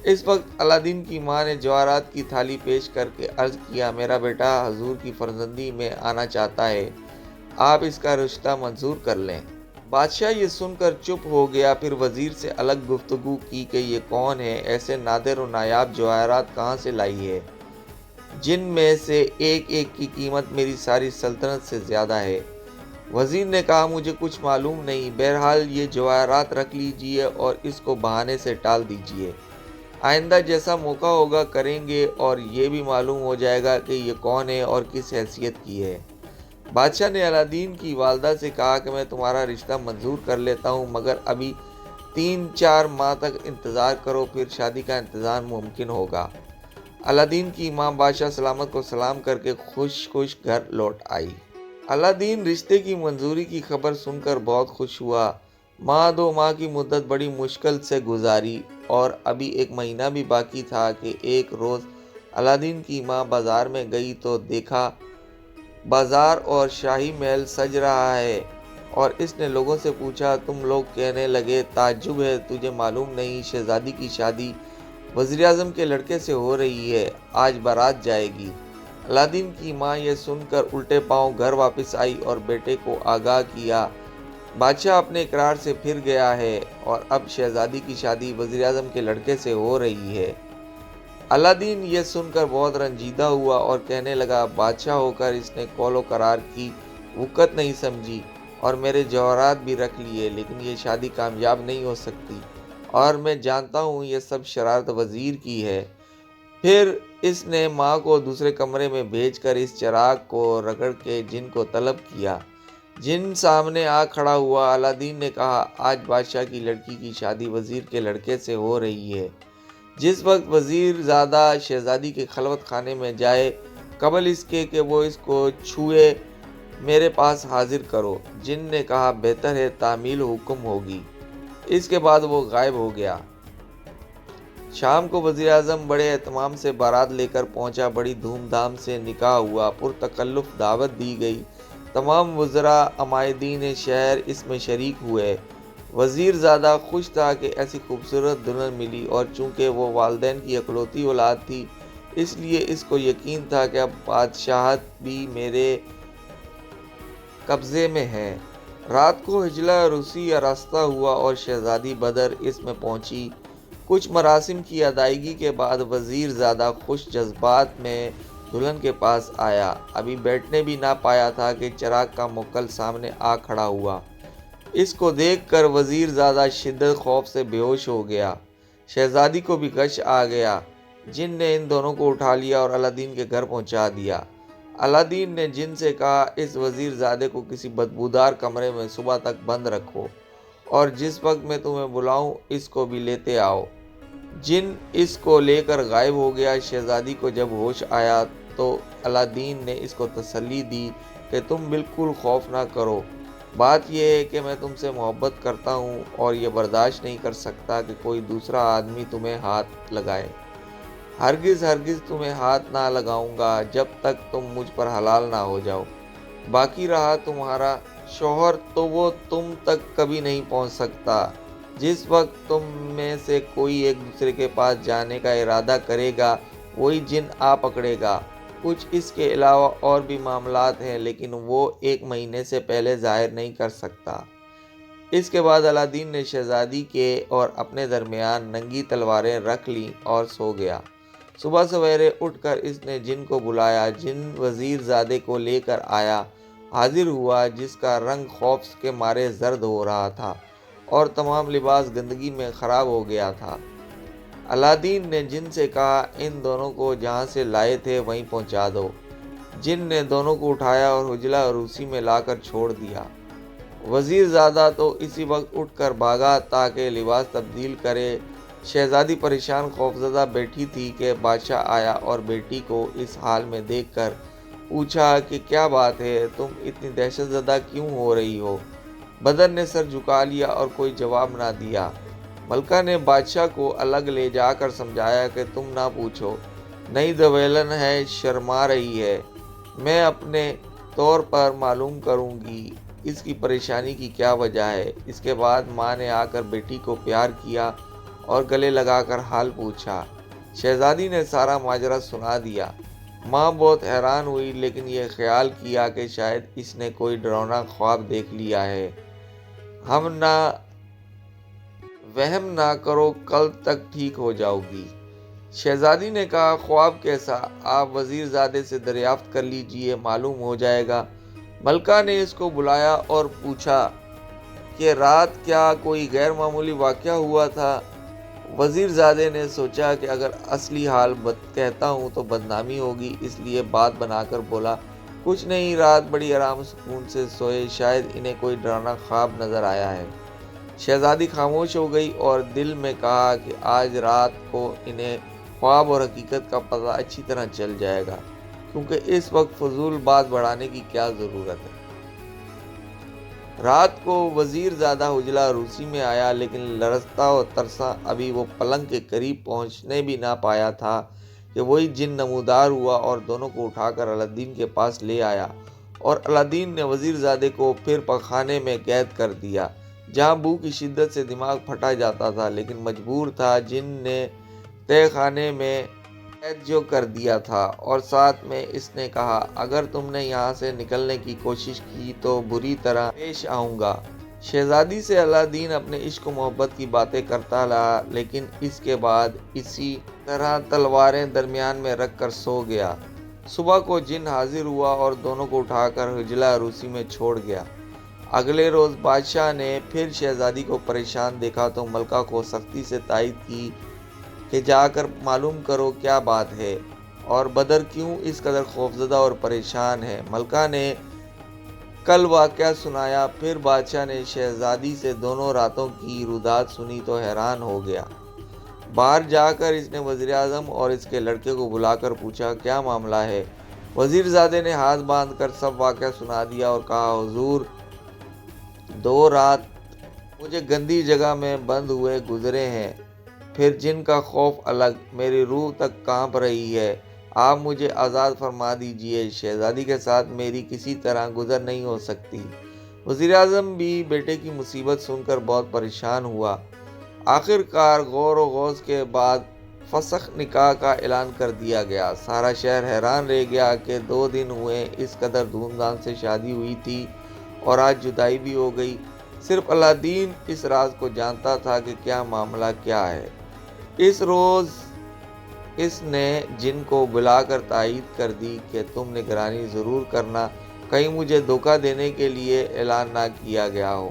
S1: اس وقت الادین کی ماں نے جواہرات کی تھالی پیش کر کے عرض کیا، میرا بیٹا حضور کی فرزندی میں آنا چاہتا ہے، آپ اس کا رشتہ منظور کر لیں۔ بادشاہ یہ سن کر چپ ہو گیا، پھر وزیر سے الگ گفتگو کی کہ یہ کون ہے، ایسے نادر و نایاب جواہرات کہاں سے لائی ہے، جن میں سے ایک ایک کی قیمت میری ساری سلطنت سے زیادہ ہے۔ وزیر نے کہا، مجھے کچھ معلوم نہیں، بہرحال یہ جواہرات رکھ لیجئے اور اس کو بہانے سے ٹال دیجئے۔ آئندہ جیسا موقع ہوگا کریں گے اور یہ بھی معلوم ہو جائے گا کہ یہ کون ہے اور کس حیثیت کی ہے۔ بادشاہ نے الادین کی والدہ سے کہا کہ میں تمہارا رشتہ منظور کر لیتا ہوں، مگر ابھی 3-4 ماہ تک انتظار کرو، پھر شادی کا انتظام ممکن ہوگا۔ الادین کی ماں بادشاہ سلامت کو سلام کر کے خوش گھر لوٹ آئی۔ الادین رشتے کی منظوری کی خبر سن کر بہت خوش ہوا۔ 2 ماہ کی مدت بڑی مشکل سے گزاری اور ابھی 1 مہینہ بھی باقی تھا کہ ایک روز الادین کی ماں بازار میں گئی تو دیکھا بازار اور شاہی محل سج رہا ہے، اور اس نے لوگوں سے پوچھا، تم لوگ کہنے لگے، تعجب ہے، تجھے معلوم نہیں شہزادی کی شادی وزیر اعظم کے لڑکے سے ہو رہی ہے، آج بارات جائے گی۔ الادین کی ماں یہ سن کر الٹے پاؤں گھر واپس آئی اور بیٹے کو آگاہ کیا، بادشاہ اپنے اقرار سے پھر گیا ہے اور اب شہزادی کی شادی وزیر اعظم کے لڑکے سے ہو رہی ہے۔ الادین یہ سن کر بہت رنجیدہ ہوا اور کہنے لگا، بادشاہ ہو کر اس نے قول و قرار کی وقت نہیں سمجھی اور میرے جوہرات بھی رکھ لیے، لیکن یہ شادی کامیاب نہیں ہو سکتی اور میں جانتا ہوں یہ سب شرارت وزیر کی ہے۔ پھر اس نے ماں کو دوسرے کمرے میں بھیج کر اس چراغ کو رگڑ کے جن کو طلب کیا۔ جن سامنے آ کھڑا ہوا۔ الادین نے کہا، آج بادشاہ کی لڑکی کی شادی وزیر کے لڑکے سے ہو رہی ہے، جس وقت وزیر زادہ شہزادی کے خلوت خانے میں جائے، قبل اس کے کہ وہ اس کو چھوئے میرے پاس حاضر کرو۔ جن نے کہا، بہتر ہے، تعمیل حکم ہوگی۔ اس کے بعد وہ غائب ہو گیا۔ شام کو وزیر اعظم بڑے اہتمام سے بارات لے کر پہنچا۔ بڑی دھوم دھام سے نکاح ہوا، پرتکلف دعوت دی گئی، تمام وزراء عمائدین شہر اس میں شریک ہوئے۔ وزیر زادہ خوش تھا کہ ایسی خوبصورت دلہن ملی، اور چونکہ وہ والدین کی اکلوتی اولاد تھی، اس لیے اس کو یقین تھا کہ اب بادشاہت بھی میرے قبضے میں ہے۔ رات کو حجلہ عروسی آراستہ ہوا اور شہزادی بدر اس میں پہنچی۔ کچھ مراسم کی ادائیگی کے بعد وزیر زادہ خوش جذبات میں دلہن کے پاس آیا۔ ابھی بیٹھنے بھی نہ پایا تھا کہ چراغ کا موکل سامنے آ کھڑا ہوا۔ اس کو دیکھ کر وزیر زادہ شدت خوف سے بے ہوش ہو گیا۔ شہزادی کو بھی غش آ گیا۔ جن نے ان دونوں کو اٹھا لیا اور الادین کے گھر پہنچا دیا۔ الادین نے جن سے کہا، اس وزیر زادے کو کسی بدبودار کمرے میں صبح تک بند رکھو، اور جس وقت میں تمہیں بلاؤں اس کو بھی لیتے آؤ۔ جن اس کو لے کر غائب ہو گیا۔ شہزادی کو جب ہوش آیا تو الادین نے اس کو تسلی دی کہ تم بالکل خوف نہ کرو، بات یہ ہے کہ میں تم سے محبت کرتا ہوں اور یہ برداشت نہیں کر سکتا کہ کوئی دوسرا آدمی تمہیں ہاتھ لگائے۔ ہرگز تمہیں ہاتھ نہ لگاؤں گا جب تک تم مجھ پر حلال نہ ہو جاؤ۔ باقی رہا تمہارا شوہر تو وہ تم تک کبھی نہیں پہنچ سکتا۔ جس وقت تم میں سے کوئی ایک دوسرے کے پاس جانے کا ارادہ کرے گا، وہی جن آ پکڑے گا۔ کچھ اس کے علاوہ اور بھی معاملات ہیں لیکن وہ 1 مہینے سے پہلے ظاہر نہیں کر سکتا۔ اس کے بعد الادین نے شہزادی کے اور اپنے درمیان ننگی تلواریں رکھ لیں اور سو گیا۔ صبح سویرے اٹھ کر اس نے جن کو بلایا۔ جن وزیر زادے کو لے کر آیا حاضر ہوا، جس کا رنگ خوف کے مارے زرد ہو رہا تھا اور تمام لباس گندگی میں خراب ہو گیا تھا۔ الادین نے جن سے کہا ان دونوں کو جہاں سے لائے تھے وہیں پہنچا دو۔ جن نے دونوں کو اٹھایا اور حجلہ عروسی میں لا کر چھوڑ دیا۔ وزیر زادہ تو اسی وقت اٹھ کر بھاگا تاکہ لباس تبدیل کرے۔ شہزادی پریشان خوفزدہ بیٹھی تھی کہ بادشاہ آیا اور بیٹی کو اس حال میں دیکھ کر پوچھا کہ کیا بات ہے، تم اتنی دہشت زدہ کیوں ہو رہی ہو؟ بدر نے سر جھکا لیا اور کوئی جواب نہ دیا۔ ملکہ نے بادشاہ کو الگ لے جا کر سمجھایا کہ تم نہ پوچھو، نئی دویلن ہے، شرما رہی ہے، میں اپنے طور پر معلوم کروں گی اس کی پریشانی کی کیا وجہ ہے۔ اس کے بعد ماں نے آ کر بیٹی کو پیار کیا اور گلے لگا کر حال پوچھا۔ شہزادی نے سارا ماجرا سنا دیا۔ ماں بہت حیران ہوئی لیکن یہ خیال کیا کہ شاید اس نے کوئی ڈراؤنا خواب دیکھ لیا ہے۔ وہم نہ کرو، کل تک ٹھیک ہو جاؤ گی۔ شہزادی نے کہا خواب کیسا؟ آپ وزیر زادے سے دریافت کر لیجئے، معلوم ہو جائے گا۔ ملکہ نے اس کو بلایا اور پوچھا کہ رات کیا کوئی غیر معمولی واقعہ ہوا تھا؟ وزیر زادے نے سوچا کہ اگر اصلی حال کہتا ہوں تو بدنامی ہوگی، اس لیے بات بنا کر بولا کچھ نہیں، رات بڑی آرام سکون سے سوئے، شاید انہیں کوئی ڈرانا خواب نظر آیا ہے۔ شہزادی خاموش ہو گئی اور دل میں کہا کہ آج رات کو انہیں خواب اور حقیقت کا پتہ اچھی طرح چل جائے گا، کیونکہ اس وقت فضول بات بڑھانے کی کیا ضرورت ہے۔ رات کو وزیر زادہ حجلہ عروسی میں آیا لیکن لرزتا و ترساں ابھی وہ پلنگ کے قریب پہنچنے بھی نہ پایا تھا کہ وہی جن نمودار ہوا اور دونوں کو اٹھا کر الادین کے پاس لے آیا، اور الادین نے وزیر زادے کو پھر پخانے میں قید کر دیا، جہاں بو کی شدت سے دماغ پھٹا جاتا تھا، لیکن مجبور تھا۔ جن نے تہہ خانے میں قید جو کر دیا تھا اور ساتھ میں اس نے کہا اگر تم نے یہاں سے نکلنے کی کوشش کی تو بری طرح پیش آؤں گا۔ شہزادی سے الادین اپنے عشق و محبت کی باتیں کرتا رہا لیکن اس کے بعد اسی طرح تلواریں درمیان میں رکھ کر سو گیا۔ صبح کو جن حاضر ہوا اور دونوں کو اٹھا کر حجلہ عروسی میں چھوڑ گیا۔ اگلے روز بادشاہ نے پھر شہزادی کو پریشان دیکھا تو ملکہ کو سختی سے تائید کی کہ جا کر معلوم کرو کیا بات ہے اور بدر کیوں اس قدر خوفزدہ اور پریشان ہے۔ ملکہ نے کل واقعہ سنایا، پھر بادشاہ نے شہزادی سے دونوں راتوں کی رودات سنی تو حیران ہو گیا۔ باہر جا کر اس نے وزیر اعظم اور اس کے لڑکے کو بلا کر پوچھا کیا معاملہ ہے؟ وزیر زادے نے ہاتھ باندھ کر سب واقعہ سنا دیا اور کہا حضور 2 رات مجھے گندی جگہ میں بند ہوئے گزرے ہیں، پھر جن کا خوف الگ، میری روح تک کانپ رہی ہے، آپ مجھے آزاد فرما دیجئے، شہزادی کے ساتھ میری کسی طرح گزر نہیں ہو سکتی۔ وزیر اعظم بھی بیٹے کی مصیبت سن کر بہت پریشان ہوا۔ آخر کار غور و خوض کے بعد فسخ نکاح کا اعلان کر دیا گیا۔ سارا شہر حیران رہ گیا کہ 2 دن ہوئے اس قدر دھوم دھام سے شادی ہوئی تھی اور آج جدائی بھی ہو گئی۔ صرف الادین اس راز کو جانتا تھا کہ کیا معاملہ کیا ہے۔ اس روز اس نے جن کو بلا کر تائید کر دی کہ تم نگرانی ضرور کرنا، کہیں مجھے دھوکہ دینے کے لیے اعلان نہ کیا گیا ہو۔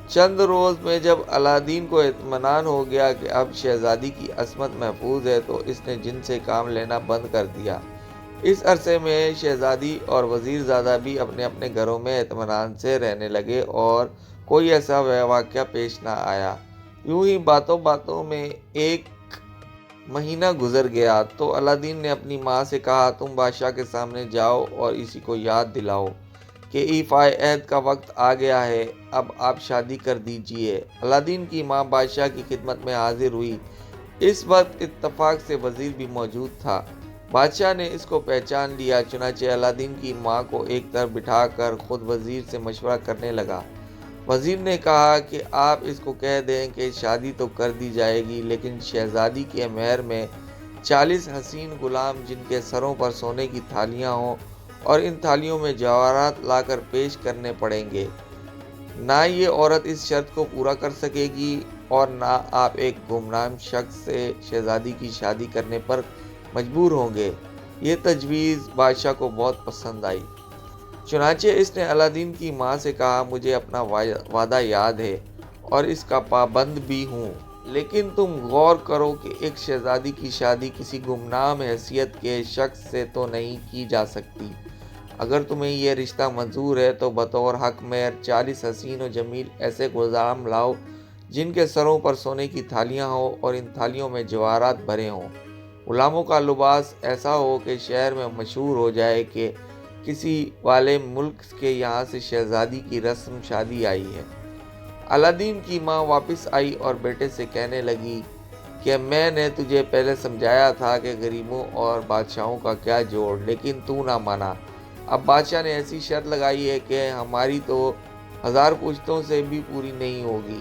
S1: چند روز میں جب الادین کو اطمینان ہو گیا کہ اب شہزادی کی عصمت محفوظ ہے تو اس نے جن سے کام لینا بند کر دیا۔ اس عرصے میں شہزادی اور وزیر زادہ بھی اپنے اپنے گھروں میں اطمینان سے رہنے لگے اور کوئی ایسا واقعہ پیش نہ آیا۔ یوں ہی باتوں باتوں میں 1 مہینہ گزر گیا تو الادین نے اپنی ماں سے کہا تم بادشاہ کے سامنے جاؤ اور اسی کو یاد دلاؤ کہ ایفائے عہد کا وقت آ گیا ہے، اب آپ شادی کر دیجئے۔ الادین کی ماں بادشاہ کی خدمت میں حاضر ہوئی۔ اس وقت اتفاق سے وزیر بھی موجود تھا۔ بادشاہ نے اس کو پہچان لیا، چنانچہ الادین کی ماں کو ایک طرف بٹھا کر خود وزیر سے مشورہ کرنے لگا۔ وزیر نے کہا کہ آپ اس کو کہہ دیں کہ شادی تو کر دی جائے گی لیکن شہزادی کے مہر میں 40 حسین غلام جن کے سروں پر سونے کی تھالیاں ہوں اور ان تھالیوں میں جواہرات لا کر پیش کرنے پڑیں گے۔ نہ یہ عورت اس شرط کو پورا کر سکے گی اور نہ آپ ایک گمنام شخص سے شہزادی کی شادی کرنے پر مجبور ہوں گے۔ یہ تجویز بادشاہ کو بہت پسند آئی۔ چنانچہ اس نے الادین کی ماں سے کہا، مجھے اپنا وعدہ یاد ہے اور اس کا پابند بھی ہوں، لیکن تم غور کرو کہ ایک شہزادی کی شادی کسی گمنام حیثیت کے شخص سے تو نہیں کی جا سکتی۔ اگر تمہیں یہ رشتہ منظور ہے تو بطور حق مہر 40 حسین و جمیل ایسے غلام لاؤ جن کے سروں پر سونے کی تھالیاں ہوں اور ان تھالیوں میں جواہرات بھرے ہوں۔ غلاموں کا لباس ایسا ہو کہ شہر میں مشہور ہو جائے کہ کسی والے ملک کے یہاں سے شہزادی کی رسم شادی آئی ہے۔ الادین کی ماں واپس آئی اور بیٹے سے کہنے لگی کہ میں نے تجھے پہلے سمجھایا تھا کہ غریبوں اور بادشاہوں کا کیا جوڑ، لیکن تو نہ مانا۔ اب بادشاہ نے ایسی شرط لگائی ہے کہ ہماری تو 1000 پوچھتوں سے بھی پوری نہیں ہوگی۔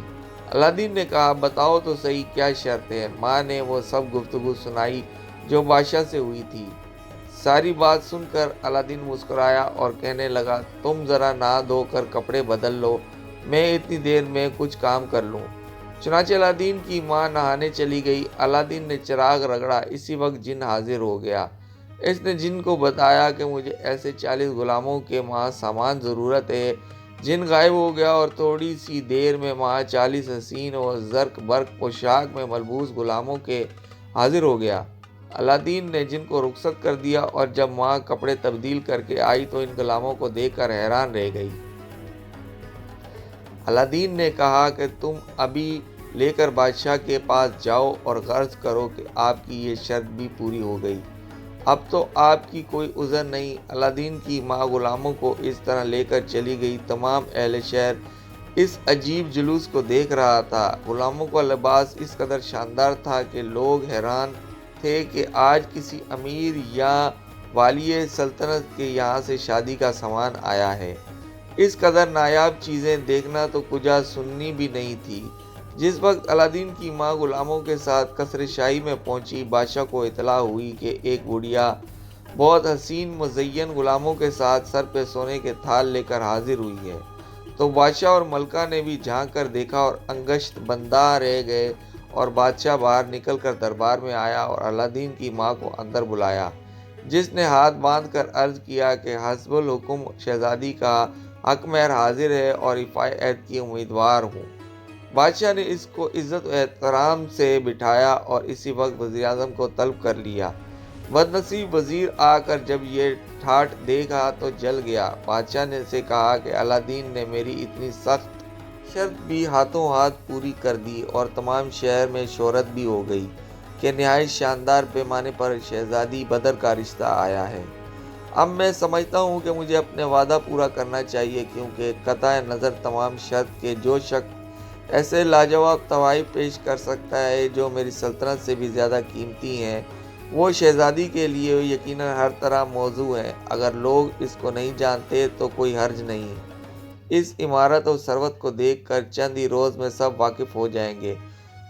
S1: الادین نے کہا، بتاؤ تو صحیح کیا شرط ہے۔ ماں نے وہ سب گفتگو سنائی جو بادشاہ سے ہوئی تھی۔ ساری بات سن کر الادین مسکرایا اور کہنے لگا، تم ذرا نہا دھو کر کپڑے بدل لو، میں اتنی دیر میں کچھ کام کر لوں۔ چنانچہ الادین کی ماں نہانے چلی گئی۔ الادین نے چراغ رگڑا، اسی وقت جن حاضر ہو گیا۔ اس نے جن کو بتایا کہ مجھے ایسے 40 غلاموں کے وہاں سامان ضرورت ہے۔ جن غائب ہو گیا اور تھوڑی سی دیر میں وہاں 40 حسین و زرق برق پوشاک میں ملبوس غلاموں کے حاضر ہو گیا۔ الادین نے جن کو رخصت کر دیا اور جب وہاں کپڑے تبدیل کر کے آئی تو ان غلاموں کو دیکھ کر حیران رہ گئی۔ الادین نے کہا کہ تم ابھی لے کر بادشاہ کے پاس جاؤ اور عرض کرو کہ آپ کی یہ شرط بھی پوری ہو گئی۔ اب تو آپ کی کوئی عذر نہیں۔ الادین کی ماں غلاموں کو اس طرح لے کر چلی گئی۔ تمام اہل شہر اس عجیب جلوس کو دیکھ رہا تھا۔ غلاموں کا لباس اس قدر شاندار تھا کہ لوگ حیران تھے کہ آج کسی امیر یا والی سلطنت کے یہاں سے شادی کا سامان آیا ہے۔ اس قدر نایاب چیزیں دیکھنا تو کجا سننی بھی نہیں تھی۔ جس وقت الادین کی ماں غلاموں کے ساتھ قصر شاہی میں پہنچی، بادشاہ کو اطلاع ہوئی کہ ایک بڑھیا بہت حسین مزین غلاموں کے ساتھ سر پہ سونے کے تھال لے کر حاضر ہوئی ہے۔ تو بادشاہ اور ملکہ نے بھی جھانک کر دیکھا اور انگشت بندہ رہ گئے، اور بادشاہ باہر نکل کر دربار میں آیا اور الادین کی ماں کو اندر بلایا، جس نے ہاتھ باندھ کر عرض کیا کہ حسب الحکم شہزادی کا حق مہر حاضر ہے اور رفاع عہد کی امیدوار ہوں۔ بادشاہ نے اس کو عزت و احترام سے بٹھایا اور اسی وقت وزیر اعظم کو طلب کر لیا۔ بدنصیب وزیر آ کر جب یہ ٹھاٹھ دیکھا تو جل گیا۔ بادشاہ نے سے کہا کہ الادین نے میری اتنی سخت شرط بھی ہاتھوں ہاتھ پوری کر دی اور تمام شہر میں شہرت بھی ہو گئی کہ نہایت شاندار پیمانے پر شہزادی بدر کا رشتہ آیا ہے۔ اب میں سمجھتا ہوں کہ مجھے اپنے وعدہ پورا کرنا چاہیے، کیونکہ قطع نظر تمام شرط کے جو شخص ایسے لاجواب تحائف پیش کر سکتا ہے جو میری سلطنت سے بھی زیادہ قیمتی ہیں، وہ شہزادی کے لیے یقیناً ہر طرح موزوں ہے۔ اگر لوگ اس کو نہیں جانتے تو کوئی حرج نہیں۔ اس عمارت اور ثروت کو دیکھ کر چند ہی روز میں سب واقف ہو جائیں گے۔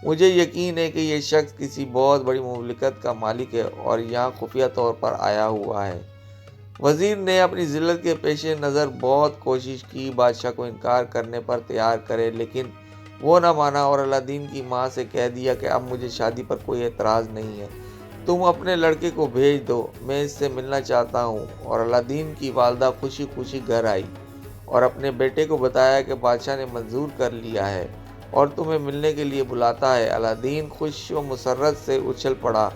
S1: مجھے یقین ہے کہ یہ شخص کسی بہت بڑی مملکت کا مالک ہے اور یہاں خفیہ طور پر آیا ہوا ہے۔ وزیر نے اپنی ذلت کے پیش نظر بہت کوشش کی بادشاہ کو انکار کرنے پر تیار کرے، لیکن وہ نہ مانا اور الادین کی ماں سے کہہ دیا کہ اب مجھے شادی پر کوئی اعتراض نہیں ہے، تم اپنے لڑکے کو بھیج دو، میں اس سے ملنا چاہتا ہوں۔ اور الادین کی والدہ خوشی خوشی گھر آئی اور اپنے بیٹے کو بتایا کہ بادشاہ نے منظور کر لیا ہے اور تمہیں ملنے کے لیے بلاتا ہے۔ الادین خوش و مسرت سے اچھل پڑا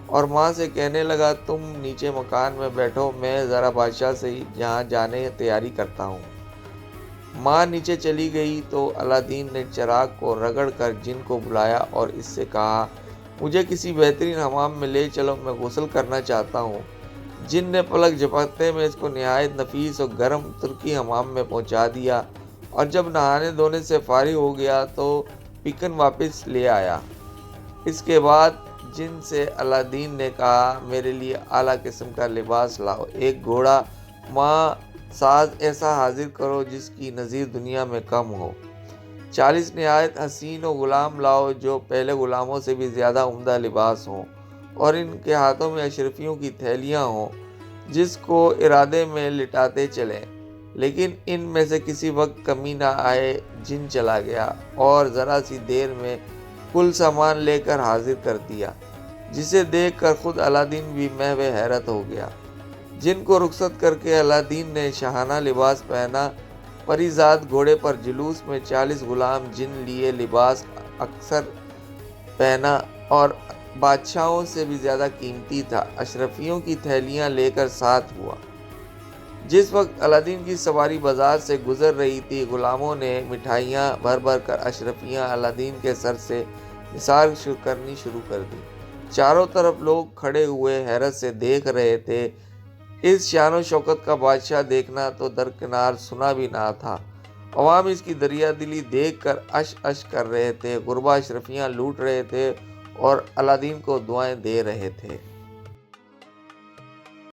S1: اور ماں سے کہنے لگا، تم نیچے مکان میں بیٹھو، میں ذرا بادشاہ سے جہاں جانے تیاری کرتا ہوں۔ ماں نیچے چلی گئی تو الادین نے چراغ کو رگڑ کر جن کو بلایا اور اس سے کہا، مجھے کسی بہترین حمام میں لے چلو، میں غسل کرنا چاہتا ہوں۔ جن نے پلک جھپکتے میں اس کو نہایت نفیس اور گرم ترکی حمام میں پہنچا دیا اور جب نہانے دھونے سے فارغ ہو گیا تو پیکن واپس لے آیا۔ اس کے بعد جن سے الادین نے کہا، میرے لیے اعلیٰ قسم کا لباس لاؤ، ایک گھوڑا ماں ساز ایسا حاضر کرو جس کی نظیر دنیا میں کم ہو، 40 نہایت حسین و غلام لاؤ جو پہلے غلاموں سے بھی زیادہ عمدہ لباس ہوں، اور ان کے ہاتھوں میں اشرفیوں کی تھیلیاں ہوں جس کو ارادے میں لٹاتے چلیں، لیکن ان میں سے کسی وقت کمی نہ آئے۔ جن چلا گیا اور ذرا سی دیر میں کل سامان لے کر حاضر کر دیا، جسے دیکھ کر خود الادین بھی محو حیرت ہو گیا۔ جن کو رخصت کر کے الادین نے شاہانہ لباس پہنا، پری زاد گھوڑے پر جلوس میں 40 غلام جن لیے لباس اکثر پہنا اور بادشاہوں سے بھی زیادہ قیمتی تھا، اشرفیوں کی تھیلیاں لے کر ساتھ ہوا۔ جس وقت الادین کی سواری بازار سے گزر رہی تھی، غلاموں نے مٹھائیاں بھر بھر کر اشرفیاں الادین کے سر سے نثار کرنی شروع کر دی۔ چاروں طرف لوگ کھڑے ہوئے حیرت سے دیکھ رہے تھے۔ اس شان و شوکت کا بادشاہ دیکھنا تو درکنار سنا بھی نہ تھا۔ عوام اس کی دریا دلی دیکھ کر اش اش کر رہے تھے، غربا اشرفیاں لوٹ رہے تھے اور الادین کو دعائیں دے رہے تھے۔